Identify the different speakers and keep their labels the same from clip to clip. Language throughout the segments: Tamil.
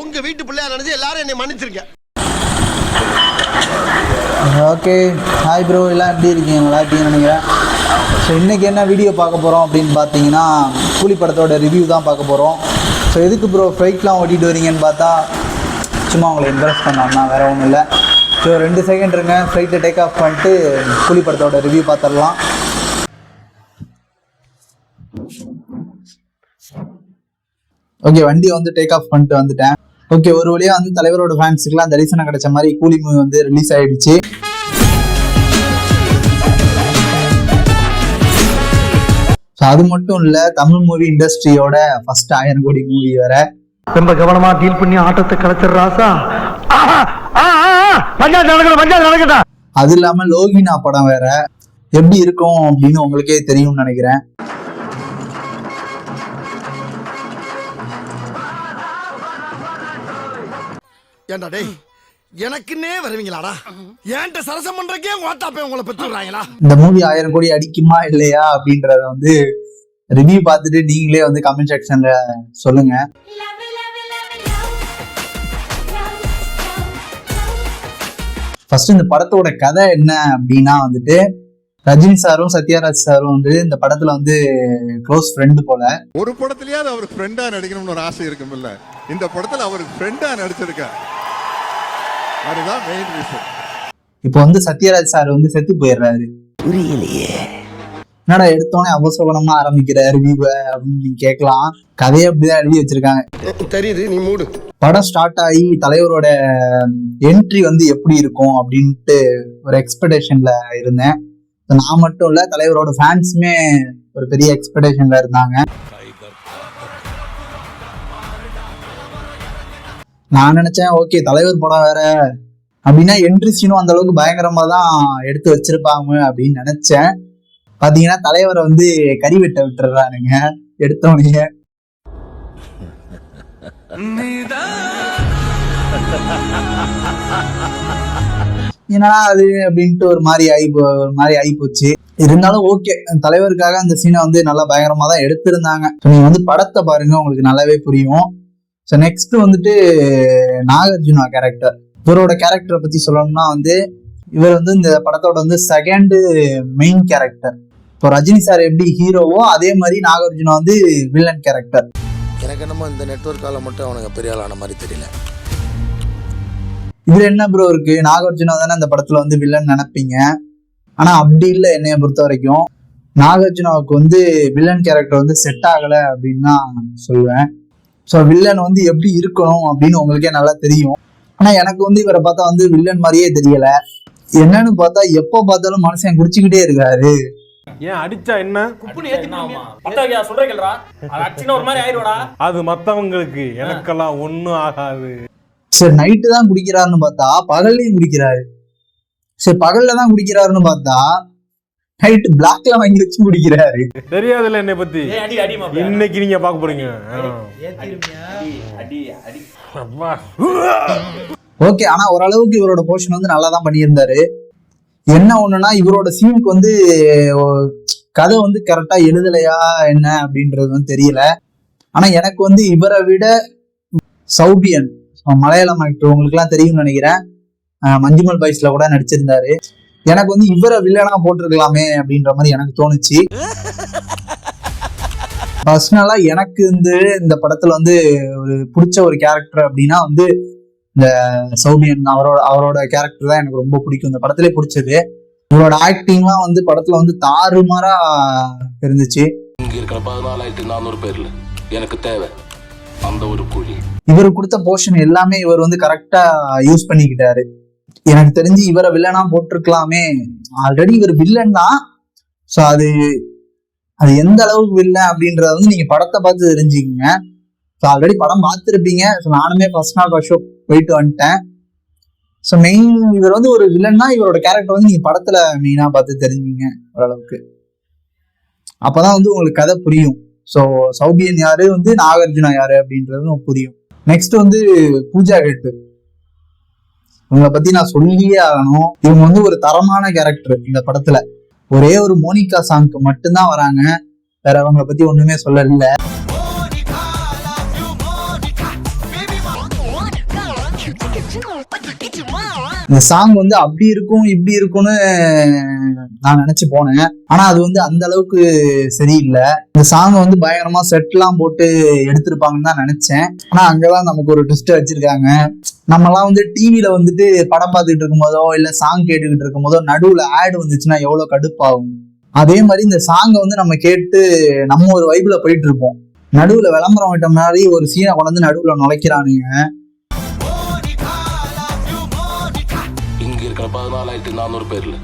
Speaker 1: உங்க வீட்டு பிள்ளையா நினைச்சு எல்லாரும் என்னை மன்னிச்சிருக்கேன்.
Speaker 2: ஓகே, ஹாய் ப்ரோ, எல்லாம் எப்படி இருக்கீங்க? நல்லா இருக்கீங்கன்னு நினைக்கிறேன். ஸோ இன்றைக்கி என்ன வீடியோ பார்க்க போகிறோம் அப்படின்னு பார்த்தீங்கன்னா, கூலி படத்தோட ரிவ்யூ தான் பார்க்க போகிறோம். ஸோ எதுக்கு ப்ரோ ஃப்ளைட்லாம் ஓட்டிகிட்டு வரீங்கன்னு பார்த்தா, சும்மா உங்களை இம்ப்ரெஸ் பண்ணோம்னா வேறு ஒன்றும் இல்லை. ஸோ 2 செகண்ட் இருங்க, ஃப்ளைட்டை டேக் ஆஃப் பண்ணிட்டு கூலி படத்தோட ரிவ்யூ பார்த்துடலாம். ஓகே, வண்டியை வந்து டேக் ஆஃப் பண்ணிட்டு வந்துட்டேன். ஓகே, ஒரு வழியாக வந்து தலைவரோட ஃபேன்ஸுக்குலாம் தரிசனம் கிடைச்ச மாதிரி கூலி மூவி வந்து ரிலீஸ் ஆகிடுச்சு. ஸோ அது மட்டும் இல்லை, தமிழ் மூவி இண்டஸ்ட்ரியோட ஃபர்ஸ்ட் 1000 கோடி மூவி வேற.
Speaker 3: ரொம்ப கவனமா டீல் பண்ணி ஆட்டத்தை கலைச்சிடுறாசா.
Speaker 2: அது இல்லாமல் லோகினா படம் வேற. எப்படி இருக்கும் அப்படின்னு உங்களுக்கே தெரியும்னு நினைக்கிறேன்.
Speaker 1: ஏண்டா டேய், எனக்குன்னே வருவீங்களாடா? ஏன்ட்ட சரசம் பண்றக்கே ஓட்டாப்பே உங்களை பெற்றுறாங்களா?
Speaker 2: இந்த மூவி 1000 கோடி அடிக்குமா இல்லையா அப்படின்றத வந்து ரிவ்யூ பார்த்துட்டு நீங்களே வந்து கமெண்ட் செக்ஷன்ல சொல்லுங்க. ஃபர்ஸ்ட் இந்த படத்தோட கதை என்ன அப்படின்னா வந்துட்டு, ரஜினி சாரும் சத்யராஜ் சாரும் வந்து இந்த படத்துல வந்து க்ளோஸ் ஃப்ரெண்டு போல.
Speaker 4: ஒரு படத்துலயாவது அவருக்கு ஃப்ரெண்டா நடிக்கணும்னு ஒரு ஆசை இருக்கும்ல, இந்த படத்துல அவருக்கு ஃப்ரெண்டா நடிச்சிருக்க. அதுதான் மெயின் ரீசன்.
Speaker 2: இப்போ வந்து சத்யராஜ் சார் வந்து செத்து போயிடுறாரு.
Speaker 1: புரியலையே,
Speaker 2: என்னடா எடுத்தோடனே அவசரமா ஆரம்பிக்கிறாரு ரிவ்யூவை அப்படின்னு நீங்க கேட்கலாம். கதையை அப்படிதான் எழுதி வச்சிருக்காங்க.
Speaker 1: தெரியுது, நீ மூடு.
Speaker 2: படம் ஸ்டார்ட் ஆகி தலைவரோட என்ட்ரி வந்து எப்படி இருக்கும் அப்படின்ட்டு ஒரு எக்ஸ்பெக்டேஷன்ல இருந்தேன். நான் மட்டும் இல்ல, தலைவரோட ஃபேன்ஸுமே ஒரு பெரிய எக்ஸ்பெக்டேஷன்ல இருந்தாங்க. நான் நினைச்சேன், ஓகே தலைவர் படம் வேற அப்படின்னா என்ட்ரி சீனும் அந்த அளவுக்கு பயங்கரமா தான் எடுத்து வச்சிருப்பாங்க அப்படின்னு நினைச்சேன். பாத்தீங்கன்னா தலைவரை வந்து கறி வெட்ட விட்டுறானுங்க எடுத்தோடனே. என்னடா அது அப்படின்ட்டு ஒரு மாதிரி ஆகி போச்சு. இருந்தாலும் ஓகே, தலைவருக்காக அந்த சீனை வந்து நல்லா பயங்கரமா தான் எடுத்திருந்தாங்க. நீங்க வந்து படத்தை பாருங்க, உங்களுக்கு நல்லாவே புரியும். ஸோ நெக்ஸ்ட் வந்துட்டு நாகார்ஜுனா கேரக்டர். இவரோட கேரக்டரை பத்தி சொல்லணும்னா வந்து, இவர் வந்து இந்த படத்தோட வந்து செகண்ட் மெயின் கேரக்டர். இப்போ ரஜினி சார் எப்படி ஹீரோவோ அதே மாதிரி நாகார்ஜுனா வந்து வில்லன் கேரக்டர்.
Speaker 1: எனக்கு என்னமோ இந்த நெட்வொர்க்கால மட்டும் அவனுக்கு பெரிய ஆளான மாதிரி தெரியல.
Speaker 2: இதுல என்ன ப்ரோ இருக்கு? நாகார்ஜுனா தானே அந்த படத்துல வந்து வில்லன் நினைப்பீங்க. ஆனா அப்படி இல்லை, என்னைய பொறுத்த வரைக்கும் நாகார்ஜுனாவுக்கு வந்து வில்லன் கேரக்டர் வந்து செட் ஆகலை அப்படின்னு தான் சொல்லுவேன். ஸோ வில்லன் வந்து எப்படி இருக்கணும் அப்படின்னு உங்களுக்கே நல்லா தெரியும். ஆனா எனக்கு வந்து இவரை பார்த்தா வந்து வில்லன் மாதிரியே தெரியல. என்னன்னு பார்த்தா எப்போ பார்த்தாலும் மனுஷன் குடிச்சுக்கிட்டே இருக்காரு.
Speaker 5: ஏன் அடிச்சா என்ன? அது மத்தவங்களுக்கு, எனக்கெல்லாம் ஒன்னும் ஆகாது.
Speaker 2: சரி, நைட்டு தான் குடிக்கிறாருன்னு பார்த்தா பகல்லையும் குடிக்கிறாரு. சரி, பகல்ல தான் குடிக்கிறாருன்னு பார்த்தா நைட்டு பிளாக்ல வாங்கி வச்சு குடிக்கிறாரு.
Speaker 5: தெரியாதுல்ல என்னை பத்தி. இன்னைக்கு நீங்க பார்க்க போறீங்க.
Speaker 2: ஓகே, ஆனா ஓரளவுக்கு இவரோட போர்ஷன் வந்து நல்லா தான் பண்ணியிருந்தாரு. என்ன ஒண்ணுன்னா, இவரோட சீனுக்கு வந்து கதை வந்து கரெக்டா எழுதலையா என்ன அப்படின்றது வந்து தெரியல. ஆனா எனக்கு வந்து இவரை விட சௌபியன், மலையாளம் ஆக்டர், உங்களுக்கு எல்லாம் தெரியும்னு நினைக்கிறேன், மஞ்சுமல் பாய்ஸ்ல கூட நடிச்சிருந்தாரு. எனக்கு வந்து இவரை வில்லனா போட்டிருக்கலாமே அப்படின்ற மாதிரி எனக்கு தோணுச்சு. பர்சனலா எனக்கு இந்த படத்துல வந்து ஒரு பிடிச்ச ஒரு கேரக்டர் அப்படின்னா வந்து இந்த சௌபியன், அவரோட கேரக்டர் தான் எனக்கு ரொம்ப பிடிக்கும். இந்த படத்திலே பிடிச்சது. இவரோட ஆக்டிங்லாம் வந்து படத்துல வந்து தாறுமாறா இருந்துச்சு. எனக்கு தேவை அந்த ஒரு குழி. இவர் கொடுத்த போர்ஷன் எல்லாமே இவர் வந்து கரெக்டா யூஸ் பண்ணிக்கிட்டாரு. எனக்கு தெரிஞ்சு இவரை வில்லனா போட்டிருக்கலாமே. ஆல்ரெடி இவர் வில்லன் தான். ஸோ அது எந்த அளவுக்கு வில்லன் அப்படின்றத வந்து நீங்க படத்தை பார்த்து தெரிஞ்சுக்கங்க. ஸோ ஆல்ரெடி படம் பார்த்துருப்பீங்க. ஸோ நானுமே ஃபர்ஸ்ட் நாள் ஃபர்ஸ்ட் ஷோ போயிட்டு வந்துட்டேன். ஸோ மெயின் இவர் வந்து ஒரு வில்லன்னா இவரோட கேரக்டர் வந்து நீங்க படத்துல மெயினா பார்த்து தெரிஞ்சுங்க ஓரளவுக்கு. அப்பதான் வந்து உங்களுக்கு கதை புரியும். ஸோ சௌபியன் யாரு, வந்து நாகார்ஜுனா யாரு அப்படின்றது புரியும். நெக்ஸ்ட் வந்து பூஜா ஹெட். இவங்களை பத்தி நான் சொல்லியே ஆகணும். இவங்க வந்து ஒரு தரமான கேரக்டர் இந்த படத்துல. ஒரே ஒரு மோனிகா சாங்க்கு மட்டும்தான் வராங்க, வேற அவங்களை பத்தி ஒண்ணுமே சொல்லல. இந்த சாங் வந்து அப்படி இருக்கும் இப்படி இருக்கும்னு நான் நினைச்சு போனேன். ஆனா அது வந்து அந்த அளவுக்கு சரியில்லை. இந்த சாங் வந்து பயங்கரமா செட்லாம் போட்டு எடுத்திருப்பாங்கன்னு தான் நினைச்சேன். ஆனா அங்கதான் நமக்கு ஒரு ட்விஸ்ட் வச்சிருக்காங்க. நம்மலாம் வந்து டிவில வந்துட்டு படம் பார்த்துட்டு இருக்கும் போதோ இல்ல சாங் கேட்டுக்கிட்டு இருக்கும் போதோ நடுவுல ஆட் வந்துச்சுன்னா எவ்வளவு கடுப்பாகும். அதே மாதிரி இந்த சாங்கை வந்து நம்ம கேட்டு நம்ம ஒரு வைப்ல போயிட்டு இருப்போம். நடுவுல விளம்பரம் விட்ட மாதிரி ஒரு சீனை கொண்டு வந்து நடுவுல நுழைக்கிறானுங்க.
Speaker 6: இங்க இருக்கிற 14,400 பேர்ல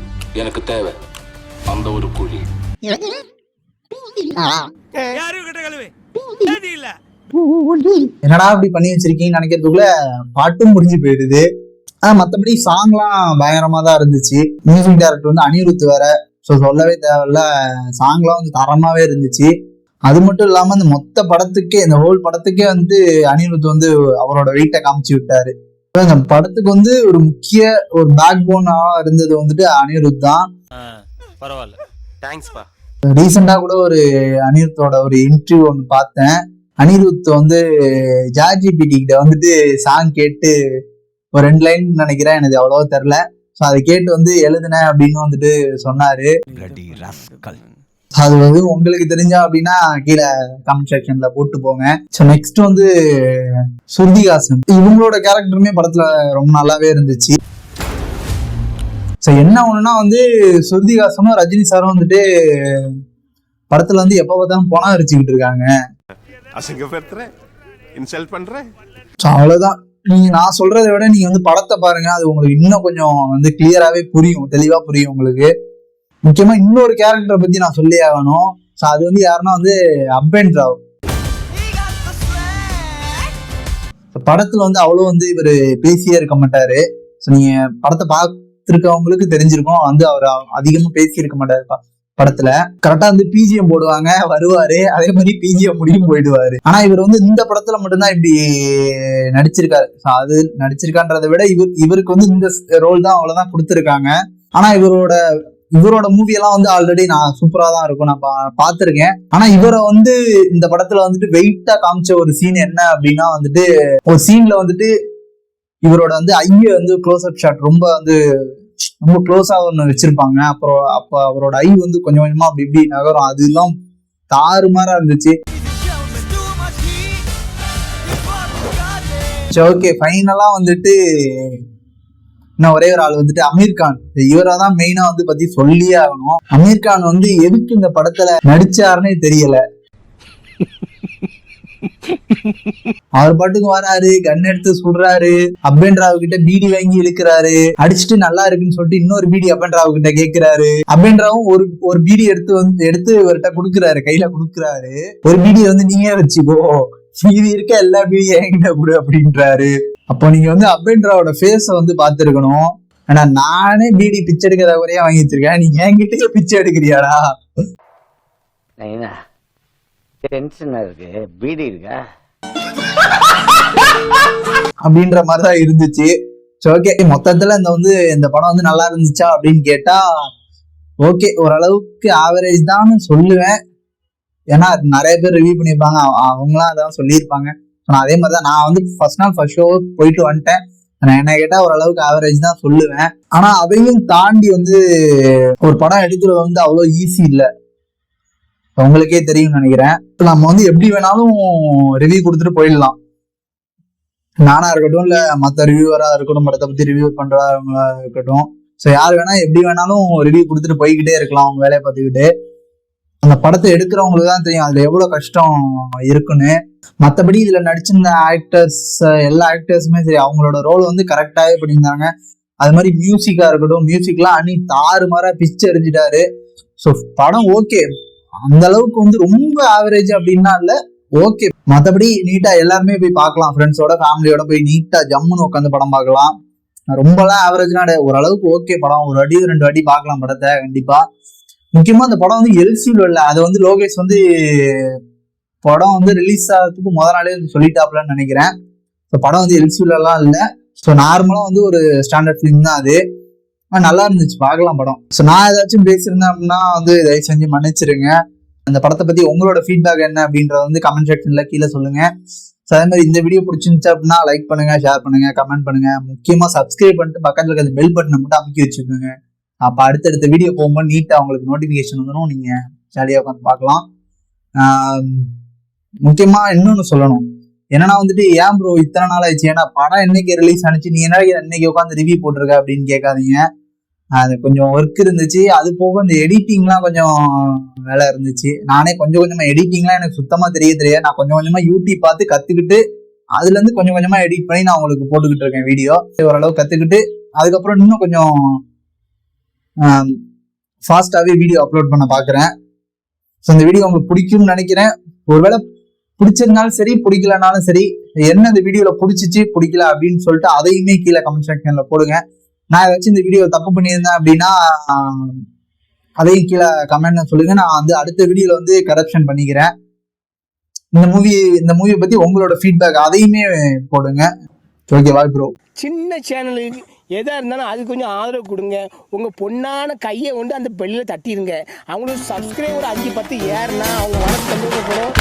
Speaker 6: எனக்கு தேவை அந்த ஒரு குழி.
Speaker 2: என்னடா இப்படி பண்ணி வச்சிருக்கீங்கன்னு நினைக்கிறதுக்குள்ள பாட்டும் முடிஞ்சு போயிடுது. மற்றபடி சாங்லாம் பயங்கரமா தான் இருந்துச்சு. மியூசிக் டைரக்டர் வந்து அனிருத் வேற, ஸோ சொல்லவே தேவையில்ல. சாங்லாம் வந்து தரமாவே இருந்துச்சு. அது மட்டும் இல்லாம இந்த மொத்த படத்துக்கே, இந்த ஹோல் படத்துக்கே வந்து அனிருத் வந்து அவரோட வெயிட்டை காமிச்சு விட்டாரு. இந்த படத்துக்கு வந்து ஒரு முக்கிய ஒரு பேக் போனா இருந்தது வந்துட்டு அனிருத் தான்.
Speaker 7: பரவாயில்ல, தேங்க்ஸ்பா.
Speaker 2: ரீசெண்டா கூட ஒரு அனிருத்தோட ஒரு இன்டர்வியூ ஒன்று பார்த்தேன். அனிருத் வந்து ஜார்ஜிபிடி கிட்ட வந்துட்டு சாங் கேட்டு ஒரு 2 லைன் நினைக்கிறேன், எனக்கு அவ்வளவா தெரில. ஸோ அதை கேட்டு வந்து எழுதுனேன் அப்படின்னு வந்துட்டு சொன்னாரு. அது வந்து உங்களுக்கு தெரிஞ்சா அப்படின்னா கீழே கமெண்ட் செக்ஷன்ல போட்டு போங்க. ஸோ நெக்ஸ்ட் வந்து ஸ்ருதிஹாசன், இவங்களோட கேரக்டருமே படத்துல ரொம்ப நல்லாவே இருந்துச்சு. ஸோ என்ன ஒண்ணுன்னா வந்து ஸ்ருதிஹாசனும் ரஜினி சாரும் வந்துட்டு படத்துல வந்து எப்ப பார்த்தாலும் பணம் அரிச்சுக்கிட்டு இருக்காங்க. ஸோ அவ்வளவுதான். நீங்க நான் சொல்றதை விட நீங்க வந்து படத்தை பாருங்க, அது உங்களுக்கு இன்னும் கொஞ்சம் வந்து கிளியராகவே புரியும், தெளிவா புரியும் உங்களுக்கு. முக்கியமா இன்னொரு கேரக்டரை பத்தி நான் சொல்லி ஆகணும். ஸோ அது வந்து யாருன்னா வந்து அப்யன் ராவ். படத்துல வந்து அவ்வளோ வந்து இவர் பேசியே இருக்க மாட்டாரு. ஸோ நீங்க படத்தை பார்த்துருக்கவங்களுக்கு தெரிஞ்சிருக்கும், வந்து அவர் அதிகமா பேசி இருக்க மாட்டாரு. படத்துல கரெக்டா வந்து பிஜிஎம் போடுவாங்க, வருவாரு, அதே மாதிரி பிஜிஎம் முடியும் போயிடுவாரு. ஆனா இவர் வந்து இந்த படத்துல மட்டும்தான் இப்படி நடிச்சிருக்காரு. அது நடிச்சிருக்கான்றதை விட இவருக்கு வந்து இந்த ரோல் தான் அவ்வளவுதான் கொடுத்துருக்காங்க. ஆனா இவரோட மூவி எல்லாம் வந்து ஆல்ரெடி நான் சூப்பரா தான் இருக்கும், நான் பார்த்திருக்கேன். ஆனா இவரை வந்து இந்த படத்துல வந்துட்டு வெயிட்டா காமிச்ச ஒரு சீன் என்ன அப்படின்னா வந்துட்டு, ஒரு சீன்ல வந்துட்டு இவரோட வந்து ஐய வந்து க்ளோஸ் அப் ஷாட் ரொம்ப க்ளோஸா ஒன்று வச்சிருப்பாங்க. அப்ப அவரோட ஐ வந்து கொஞ்சம் கொஞ்சமா அப்படி இப்படி நகரும். அதெல்லாம் தாறுமாறா இருந்துச்சு. ஓகே, ஃபைனலா வந்துட்டு இன்னும் ஒரே ஒரு ஆள் வந்துட்டு அமீர் கான். இவரை தான் மெயினா வந்து பத்தி சொல்லியே ஆகணும். அமீர் கான் வந்து எதுக்கு இந்த படத்துல நடிச்சாருன்னே தெரியல. அவர் பாட்டுக்கு வராரு, கன் எடுத்து சுடுறாரு, அப்யன் ராவ் கிட்ட பீடி வாங்கி இழுக்கிறாரு, அடிச்சுட்டு நல்லா இருக்குன்னு சொல்லிட்டு இன்னொரு பீடி அப்யன் ராவ் கிட்ட கேட்கிறாரு. அப்யன் ராவும் ஒரு பீடி எடுத்து இவர்கிட்ட கொடுக்குறாரு, கையில கொடுக்குறாரு. ஒரு பீடியை வந்து நீயே வச்சுக்கோ, மீதி இருக்க எல்லா பீடியும் என்கிட்ட கொடு அப்படின்றாரு. அப்போ நீங்க வந்து அப்யன் ராவோட ஃபேஸ வந்து பாத்துருக்கணும். ஆனா நானே பீடி பிச்சை எடுக்கிற குறையா வாங்கி வச்சிருக்கேன், நீ என்கிட்டயே பிச்சை எடுக்கிறியாடா?
Speaker 8: டென்ஷனா இருக்கு, பீடி இருக்கா
Speaker 2: அப்படின்ற மாதிரிதான் இருந்துச்சு. ஓகே, மொத்தத்துல இந்த படம் வந்து நல்லா இருந்துச்சா அப்படின்னு கேட்டா ஓகே, ஓரளவுக்கு ஆவரேஜ் தான் சொல்லுவேன். ஏன்னா நிறைய பேர் ரிவ்யூ பண்ணியிருப்பாங்க, அவங்களாம் அதான் சொல்லியிருப்பாங்க. நான் அதே மாதிரிதான், நான் வந்து ஃபர்ஸ்ட் நாள் ஃபர்ஸ்ட் ஷோ போயிட்டு வந்துட்டேன். நான் என்ன கேட்டா ஓரளவுக்கு ஆவரேஜ் தான் சொல்லுவேன். ஆனா அதையும் தாண்டி வந்து ஒரு படம் எடுக்கிறது வந்து அவ்வளோ ஈஸி இல்லை, உங்களுக்கே தெரியும் நினைக்கிறேன். நம்ம வந்து எப்படி வேணாலும் ரிவ்யூ கொடுத்துட்டு போயிடலாம். நானா இருக்கட்டும், இல்ல மற்ற ரிவ்யூவரா இருக்கட்டும், படத்தை பத்தி ரிவ்யூ பண்றவங்களா இருக்கட்டும். ஸோ யார் வேணா எப்படி வேணாலும் ரிவ்யூ கொடுத்துட்டு போய்கிட்டே இருக்கலாம் அவங்க வேலையை பார்த்துக்கிட்டு. அந்த படத்தை எடுக்கிறவங்களுக்கு தான் தெரியும் அதுல எவ்வளவு கஷ்டம் இருக்குன்னு. மற்றபடி இதுல நடிச்சிருந்த ஆக்டர்ஸ், எல்லா ஆக்டர்ஸுமே சரி, அவங்களோட ரோல் வந்து கரெக்டாவே பண்ணியிருந்தாங்க. அது மாதிரி மியூசிக்கா இருக்கட்டும், மியூசிக்லாம் அணி தாறுமாறா பிச்சு எறிஞ்சிட்டாரு. ஸோ படம் ஓகே, அந்த அளவுக்கு வந்து ரொம்ப ஆவரேஜ் அப்படின்னா இல்ல, ஓகே. மற்றபடி நீட்டா எல்லாருமே போய் பார்க்கலாம், ஃப்ரெண்ட்ஸோட ஃபேமிலியோட போய் நீட்டா ஜம்முன்னு உட்காந்து படம் பார்க்கலாம். ரொம்பலாம் ஆவரேஜ்னா ஓரளவுக்கு ஓகே படம், ஒரு வாட்டி 2 வாட்டி பார்க்கலாம் படத்தை கண்டிப்பா. முக்கியமா அந்த படம் வந்து எல்சியூல இல்லை, அதை வந்து லோகேஷ் வந்து படம் வந்து ரிலீஸ் ஆகிறதுக்கு முதல் நாளே சொல்லிட்டாப்லன்னு நினைக்கிறேன். ஸோ படம் வந்து எல்சியூல எல்லாம் இல்லை, ஸோ நார்மலா வந்து ஒரு ஸ்டாண்டர்ட் ஃபிலிம் தான் அது. நல்லா இருந்துச்சு, பார்க்கலாம் படம். ஸோ நான் ஏதாச்சும் பேசியிருந்தேன் அப்படின்னா வந்து தயவு செஞ்சு மன்னிச்சிருங்க. அந்த படத்தை பத்தி உங்களோட ஃபீட்பேக் என்ன அப்படின்றத வந்து கமெண்ட் செக்ஷன்ல கீழே சொல்லுங்க. அதே மாதிரி இந்த வீடியோ பிடிச்சிருந்துச்சு அப்படின்னா லைக் பண்ணுங்க, ஷேர் பண்ணுங்க, கமெண்ட் பண்ணுங்க. முக்கியமா சப்ஸ்கிரைப் பண்ணிட்டு பக்கத்துல இருக்க பெல் பட்டனை மட்டும் அமைக்கி வச்சுக்கோங்க. அப்ப அடுத்தடுத்த வீடியோ போகும்போது நீட்டா உங்களுக்கு நோட்டிபிகேஷன் வந்துடும், நீங்க ஜாலியா உட்காந்து பார்க்கலாம். முக்கியமா இன்னொன்னு சொல்லணும் என்னன்னா வந்துட்டு, ஏன் ப்ரோ இத்தனை நாள் ஆயிடுச்சு, ஏன்னா படம் என்னைக்கு ரிலீஸ் ஆனிச்சு, நீ என்ன இன்னைக்கு உட்காந்து ரிவ்யூ போட்டிருக்க அப்படின்னு கேட்காதீங்க. அது கொஞ்சம் ஒர்க் இருந்துச்சு. அது போக இந்த எடிட்டிங்லாம் கொஞ்சம் வேலை இருந்துச்சு. நானே கொஞ்சம் கொஞ்சமா எடிட்டிங்லாம் எனக்கு சுத்தமா தெரியாது. நான் கொஞ்சம் கொஞ்சமா யூடியூப் பார்த்து கத்துக்கிட்டு அதுல இருந்து கொஞ்சம் கொஞ்சமா எடிட் பண்ணி நான் உங்களுக்கு போட்டுக்கிட்டு இருக்கேன் வீடியோ. ஓரளவு கத்துக்கிட்டு அதுக்கப்புறம் இன்னும் கொஞ்சம் ஃபாஸ்டாவே வீடியோ அப்லோட் பண்ண பாக்குறேன். ஸோ இந்த வீடியோ உங்களுக்கு பிடிக்கும்னு நினைக்கிறேன். ஒருவேளை பிடிச்சிருந்தாலும் சரி, பிடிக்கலனாலும் சரி, என்ன இந்த வீடியோல பிடிச்சிச்சு பிடிக்கல அப்படின்னு சொல்லிட்டு அதையுமே கீழே கமெண்ட் செக்ஷன்ல போடுங்க. நான் ஏதாச்சும் இந்த வீடியோ தப்பு பண்ணியிருந்தேன் அப்படின்னா அதையும் கீழே கமெண்ட்ல சொல்லுங்க. நான் வந்து அடுத்த வீடியோல வந்து கரெக்ஷன் பண்ணிக்கிறேன். இந்த மூவியை பத்தி உங்களோட ஃபீட்பேக் அதையுமே போடுங்க. Okay, bye bro.
Speaker 9: சின்ன சேனலுக்கு எதாக இருந்தாலும் அது கொஞ்சம் ஆதரவு கொடுங்க. உங்கள் பொண்ணான கையை கொண்டு அந்த பெல்லில் தட்டிடுங்க. அவங்களுக்கு சப்ஸ்கிரைபர் 5-10 ஏறுனா அவங்க மனசு சந்தோஷப்படும்.